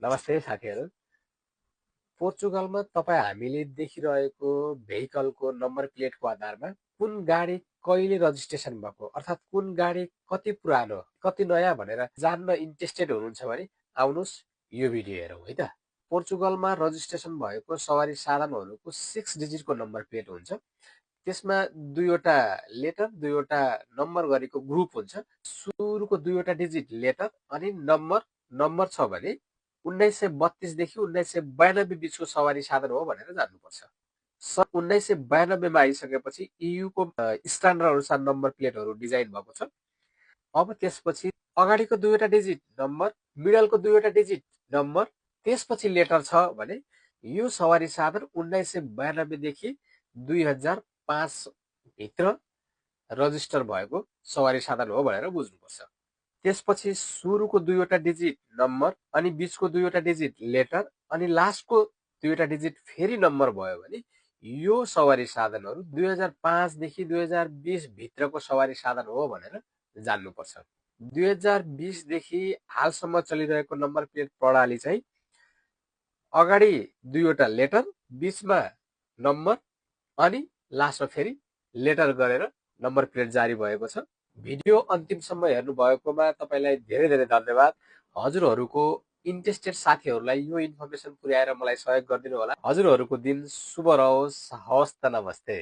नमस्ते साथीहरू। पोर्चुगलमा तपाईँ हामीले देखिरहेको भेहिकलको नम्बर प्लेटको आधारमा कुन गाडी कहिले रजिस्ट्रेसन भएको अर्थात् कुन गाडी कति पुरानो कति नयाँ भनेर जान्न इन्ट्रेस्टेड हुनुहुन्छ भने आउनुहोस् यो भिडियो हेरौँ है त। पोर्चुगलमा रजिस्ट्रेसन भएको सवारी साधनहरूको 6 डिजिटको नम्बर प्लेट हुन्छ। त्यसमा दुईवटा लेटर दुईवटा नम्बर गरेको ग्रुप हुन्छ। सुरुको दुईवटा डिजिट लेटर अनि नम्बर नम्बर छ भने 1932 देखि 1992 बिचको सवारी साधन हो भनेर जान्नुपर्छ। सन् 1992 मा आइसकेपछि इयुको स्ट्यान्डर्ड अनुसार नम्बर प्लेटहरू डिजाइन भएको छ। अब त्यसपछि अगाडिको दुईवटा डिजिट नम्बर, मिडलको दुईवटा डिजिट नम्बर, त्यसपछि लेटर छ भने यो सवारी साधन 1992 देखि 2005 भित्र रजिस्टर भएको सवारी साधन हो भनेर बुझ्नुपर्छ। त्यसपछि सुरुको दुईवटा डिजिट नम्बर अनि बीचको दुईवटा डिजिट लेटर अनि लास्टको दुईवटा डिजिट फेरि नम्बर भयो भने यो सवारी साधनहरू 2005 देखि 2020 भित्रको सवारी साधन हो भनेर जान्नुपर्छ। 2020 देखि हालसम्म चलिरहेको नम्बर प्लेट प्रणाली चाहिँ अगाडि दुईवटा लेटर, बीचमा नम्बर अनि लास्टमा फेरि लेटर गरेर नम्बर प्लेट जारी भएको छ। भिडियो अन्तिमसम्म हेर्नु भएकोमा तपाईलाई धेरै धेरै धन्यवाद। हजुरहरूको इन्ट्रेस्टेड साथीहरूलाई यो इन्फर्मेसन पुर्याएर मलाई सहयोग गरिदिनु होला। हजुरहरूको दिन शुभ रहोस्। हवस् त, नमस्ते।